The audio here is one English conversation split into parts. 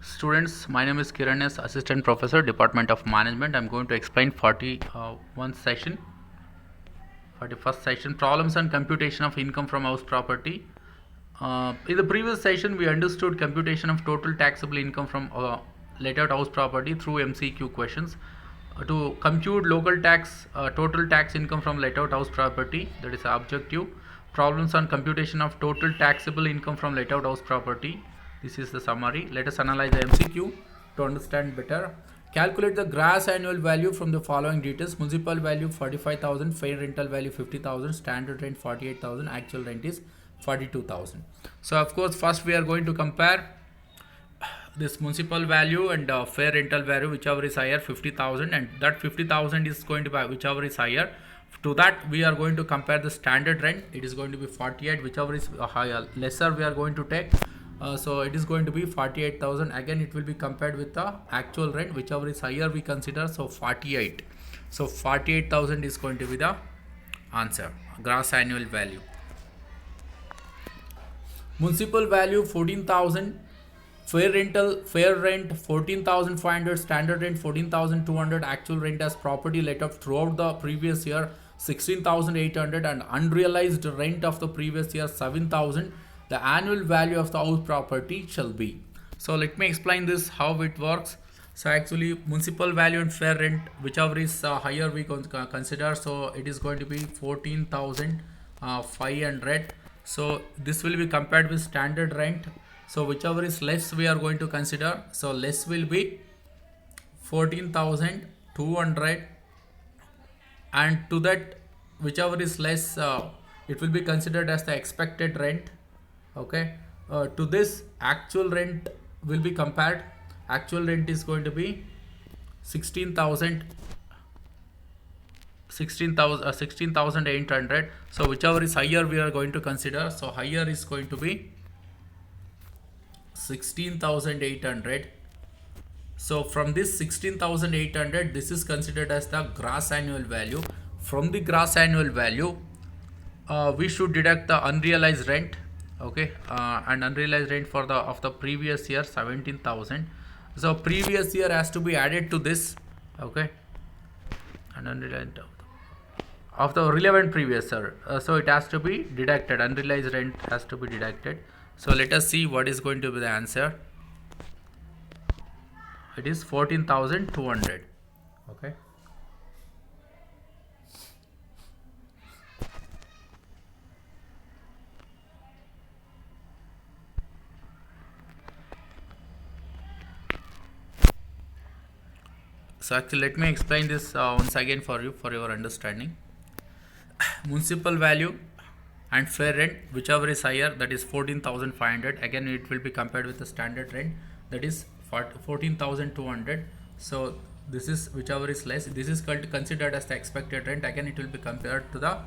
Students, my name is Kiran S, Assistant Professor, Department of Management. I'm going to explain 41st session, Problems and Computation of Income from House Property. In the previous session, we understood computation of total taxable income from let out house property through MCQ questions. To compute local tax, total tax income from let out house property, that is objective. Problems on computation of total taxable income from let out house property. This is the summary. Let us analyze the MCQ to understand better. Calculate the gross annual value from the following details. Municipal value 45,000, fair rental value 50,000, standard rent 48,000, actual rent is 42,000. So of course first we are going to compare this municipal value and fair rental value, whichever is higher, 50,000, and that 50,000 is going to be whichever is higher. To that we are going to compare the standard rent. It is going to be 48, whichever is higher, lesser we are going to take. So it is going to be 48,000. Again it will be compared with the actual rent, whichever is higher we consider. So 48. So 48,000 is going to be the answer, gross annual value. Municipal value 14,000, fair rent 14,500, standard rent 14,200, actual rent as property let out throughout the previous year 16,800, and unrealized rent of the previous year 7,000. The annual value of the house property shall be. So let me explain this how it works. So actually municipal value and fair rent, whichever is higher we consider. So it is going to be 14,500. So this will be compared with standard rent. So whichever is less we are going to consider. So less will be 14,200, and to that whichever is less it will be considered as the expected rent. Okay, to this actual rent will be compared. Actual rent is going to be 16,800. So whichever is higher we are going to consider. So higher is going to be 16,800. So from this 16,800, this is considered as the gross annual value. From the gross annual value we should deduct the unrealized rent. Okay, and unrealized rent for the previous year 17,000. So previous year has to be added to this. Okay, and unrealized of the relevant previous year, so it has to be deducted. Unrealized rent has to be deducted. So let us see what is going to be the answer. It is 14,200. Okay. So actually let me explain this once again for you for your understanding. Municipal value and fair rent, whichever is higher, that is 14,500. Again it will be compared with the standard rent, that is 14,200. So this is whichever is less, this is considered as the expected rent. Again it will be compared to the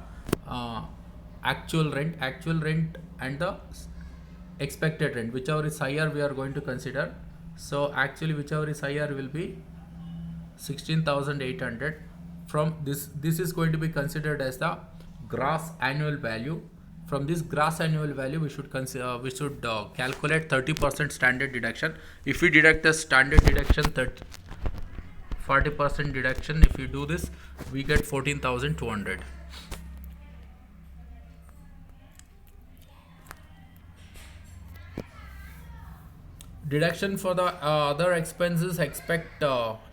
actual rent and the expected rent, whichever is higher we are going to consider. So actually whichever is higher will be 16,800. From this is going to be considered as the gross annual value. From this gross annual value we should calculate 30% standard deduction. If we deduct the standard deduction 40% deduction, if you do this we get 14,200. Deduction for the other expenses. Expect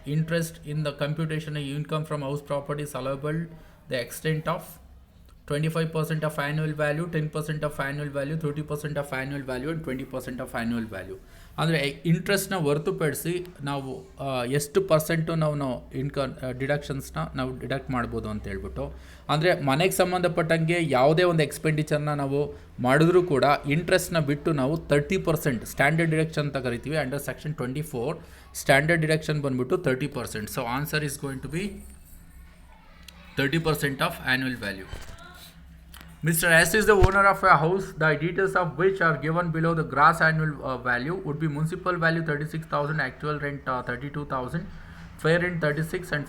interest in the computation of income from house property is allowable the extent of 25% of annual value, 10% of annual value, 30% of annual value, and 20% of annual value. ಅಂದರೆ ಇಂಟ್ರೆಸ್ಟ್ನ ಹೊರತುಪಡಿಸಿ ನಾವು ಎಷ್ಟು percent ನಾವು income ಡಿಡಕ್ಷನ್ಸ್ನ ನಾವು deduct ಮಾಡ್ಬೋದು ಅಂತ ಹೇಳ್ಬಿಟ್ಟು. ಅಂದರೆ ಮನೆಗೆ ಸಂಬಂಧಪಟ್ಟಂಗೆ ಯಾವುದೇ ಒಂದು ಎಕ್ಸ್ಪೆಂಡಿಚರ್ನ ನಾವು ಮಾಡಿದ್ರೂ ಕೂಡ ಇಂಟ್ರೆಸ್ಟ್ನ ಬಿಟ್ಟು ನಾವು 30% ಸ್ಟ್ಯಾಂಡರ್ಡ್ ಡಿಡಕ್ಷನ್ ಅಂತ ಕರಿತೀವಿ. ಅಂಡರ್ ಸೆಕ್ಷನ್ 24 ಸ್ಟ್ಯಾಂಡರ್ಡ್ ಡಿಡಕ್ಷನ್ ಬಂದ್ಬಿಟ್ಟು 30%. So answer is going to be 30% of annual value. Mr. S is the owner of a house, the details of which are given below. The gross annual value would be municipal value 36,000, actual rent 32,000, fair rent 36, and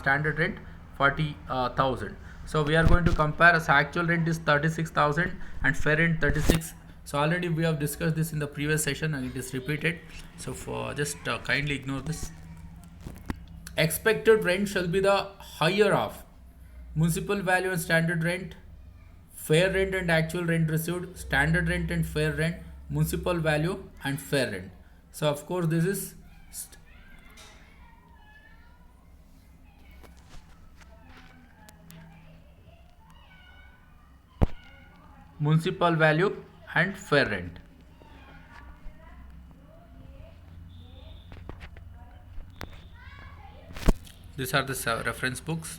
standard rent 40,000. So we are going to compare. As actual rent is 36,000 and fair rent 36. So already we have discussed this in the previous session and it is repeated. So for just kindly ignore this. Expected rent shall be the higher of municipal value and standard rent, fair rent and actual rent received, standard rent and fair rent, municipal value and fair rent. So of course this is municipal value and fair rent. These are the reference books.